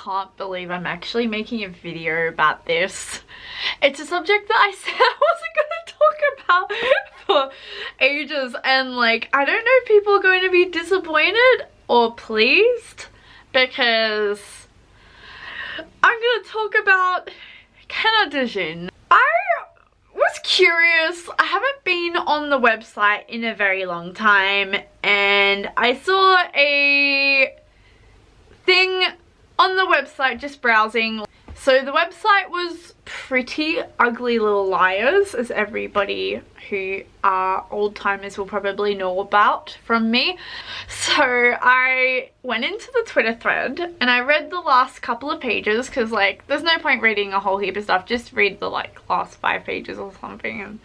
can't believe I'm actually making a video about this. It's a subject that I said I wasn't going to talk about for ages, and like, I don't know if people are going to be disappointed or pleased, because I'm going to talk about Kanadajin. I was curious. I haven't been on the website in a very long time, and I saw a thing on the website just browsing. So the website was pretty ugly little liars, as everybody who are old timers will probably know about from me. So I went into the Twitter thread and I read the last couple of pages, because like there's no point reading a whole heap of stuff, just read the like last 5 pages or something and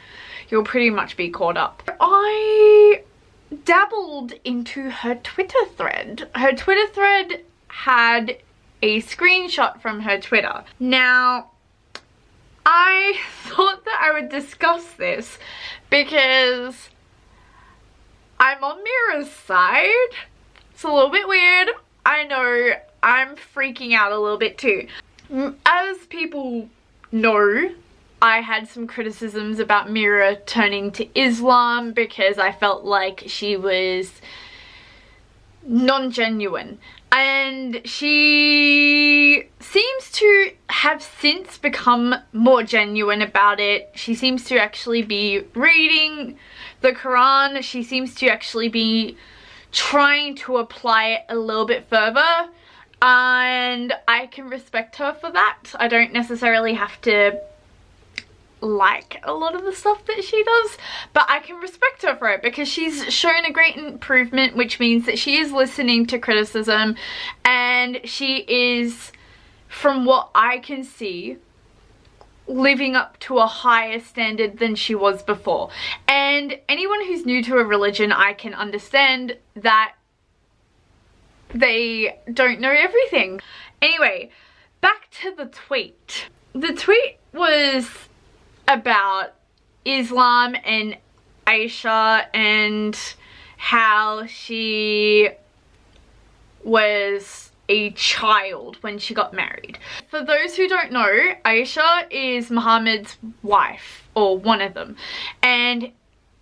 you'll pretty much be caught up. I dabbled into her Twitter thread. Her Twitter thread had a screenshot from her Twitter. Now, I thought that I would discuss this because I'm on Mira's side. It's a little bit weird. I know, I'm freaking out a little bit too. As people know, I had some criticisms about Mira turning to Islam because I felt like she was non-genuine, and she seems to have since become more genuine about it. She seems to actually be reading the Quran. She seems to actually be trying to apply it a little bit further, and I can respect her for that. I don't necessarily have to like a lot of the stuff that she does, but I can respect her for it because she's shown a great improvement, which means that she is listening to criticism, and she is, from what I can see, living up to a higher standard than she was before. And anyone who's new to a religion, I can understand that they don't know everything. Anyway, back to the tweet. The tweet was about Islam and Aisha and how she was a child when she got married. For those who don't know, Aisha is Muhammad's wife, or one of them, and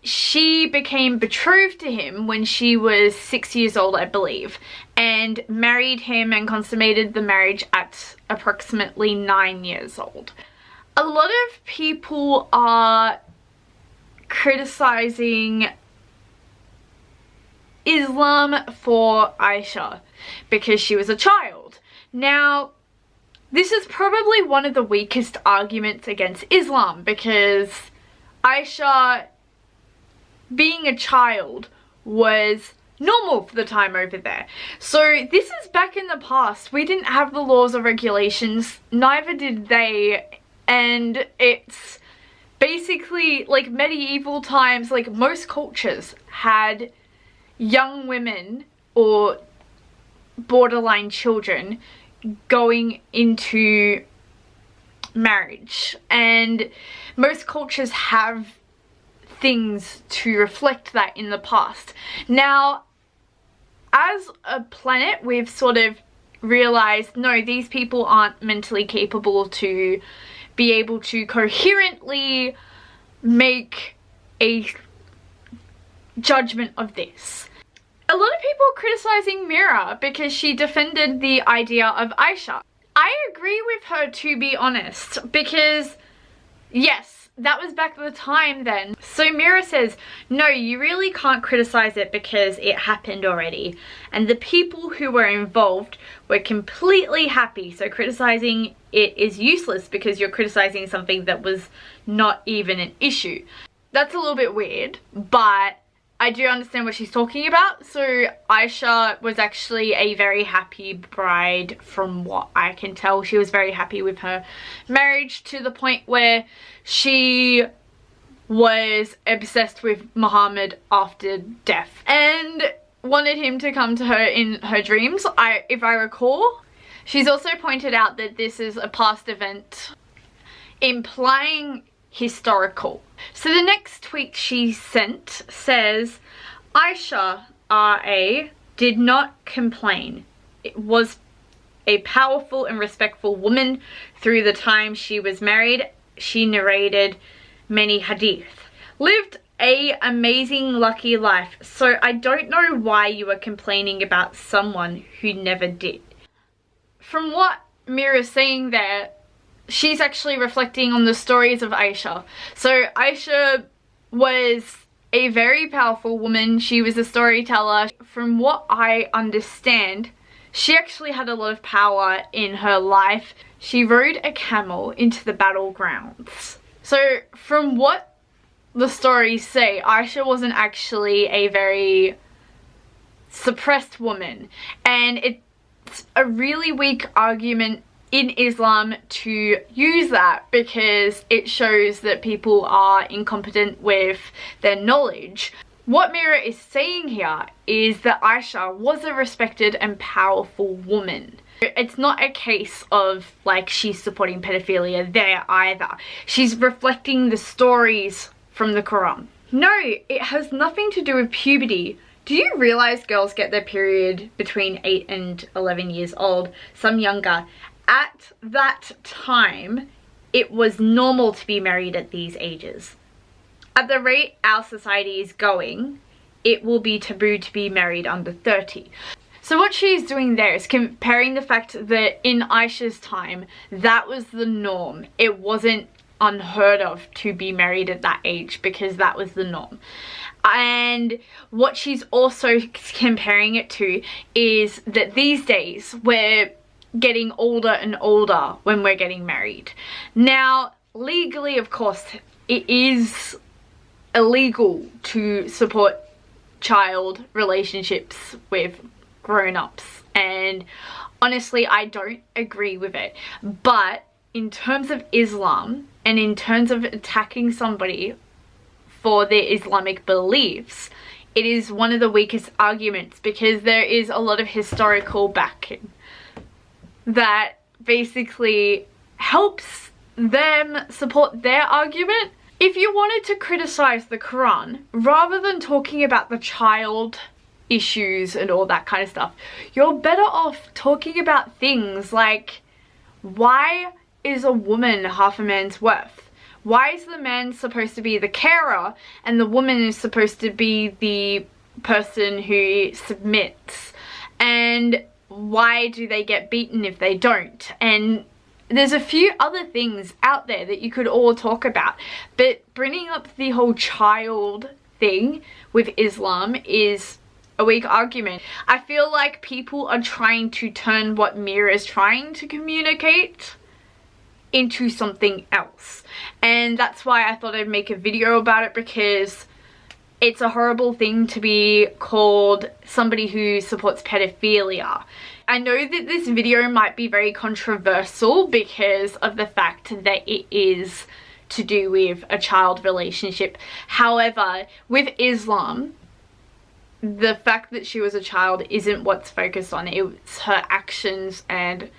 she became betrothed to him when she was 6 years old, I believe, and married him and consummated the marriage at approximately 9 years old. A lot of people are criticizing Islam for Aisha because she was a child. Now, this is probably one of the weakest arguments against Islam, because Aisha, being a child, was normal for the time over there. So this is back in the past. We didn't have the laws or regulations, neither did they. And it's basically like medieval times. Like, most cultures had young women or borderline children going into marriage, and most cultures have things to reflect that in the past. Now, as a planet, we've sort of realized, no, these people aren't mentally capable to be able to coherently make a judgment of this. A lot of people are criticizing Mira because she defended the idea of Aisha. I agree with her, to be honest, because yes, that was back at the time then. So Mira says, no, you really can't criticize it because it happened already, and the people who were involved were completely happy, so criticizing it is useless because you're criticizing something that was not even an issue. That's a little bit weird, but I do understand what she's talking about. So Aisha was actually a very happy bride, from what I can tell. She was very happy with her marriage, to the point where she was obsessed with Muhammad after death and wanted him to come to her in her dreams, if I recall. She's also pointed out that this is a past event, implying historical. So the next tweet she sent says, Aisha R.A. did not complain. It was a powerful and respectful woman through the time she was married. She narrated many hadith. Lived a amazing lucky life, so I don't know why you are complaining about someone who never did. From what Mira's saying there, she's actually reflecting on the stories of Aisha. So Aisha was a very powerful woman. She was a storyteller. From what I understand, she actually had a lot of power in her life. She rode a camel into the battlegrounds. So from what the stories say, Aisha wasn't actually a very suppressed woman, and it's a really weak argument in Islam to use that, because it shows that people are incompetent with their knowledge. What Mira is saying here is that Aisha was a respected and powerful woman. It's not a case of like she's supporting pedophilia there either. She's reflecting the stories from the Quran. No, it has nothing to do with puberty. Do you realize girls get their period between 8 and 11 years old, some younger? At that time, it was normal to be married at these ages. At the rate our society is going, it will be taboo to be married under 30. So what she's doing there is comparing the fact that in Aisha's time, that was the norm. It wasn't unheard of to be married at that age, because that was the norm. And what she's also comparing it to is that these days we're getting older and older when we're getting married. Now, legally, of course, it is illegal to support child relationships with grown-ups, and honestly, I don't agree with it. But in terms of Islam, and in terms of attacking somebody for their Islamic beliefs, it is one of the weakest arguments, because there is a lot of historical backing that basically helps them support their argument. If you wanted to criticize the Quran, rather than talking about the child issues and all that kind of stuff, you're better off talking about things like, why is a woman half a man's worth? Why is the man supposed to be the carer and the woman is supposed to be the person who submits? And why do they get beaten if they don't? And there's a few other things out there that you could all talk about, but bringing up the whole child thing with Islam is a weak argument. I feel like people are trying to turn what Mira is trying to communicate into something else, and that's why I thought I'd make a video about it, because it's a horrible thing to be called somebody who supports pedophilia. I know that this video might be very controversial because of the fact that it is to do with a child relationship. However, with Islam, the fact that she was a child isn't what's focused on. It's her actions and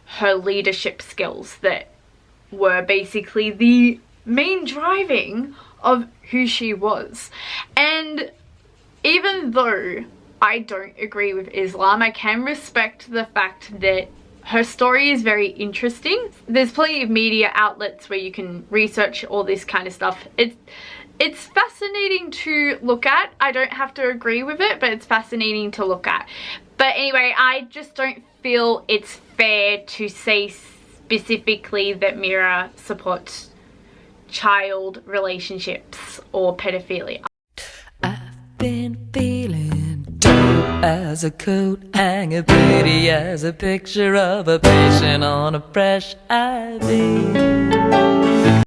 her leadership skills that were basically the main driving of who she was. And even though I don't agree with Islam, I can respect the fact that her story is very interesting. There's plenty of media outlets where you can research all this kind of stuff. It's fascinating to look at. I don't have to agree with it, but it's fascinating to look at. But anyway, I just don't feel it's fair to say specifically that Mira supports child relationships or pedophilia. I've been feeling dope as a coat hanger, pretty as a picture of a patient on a fresh IV.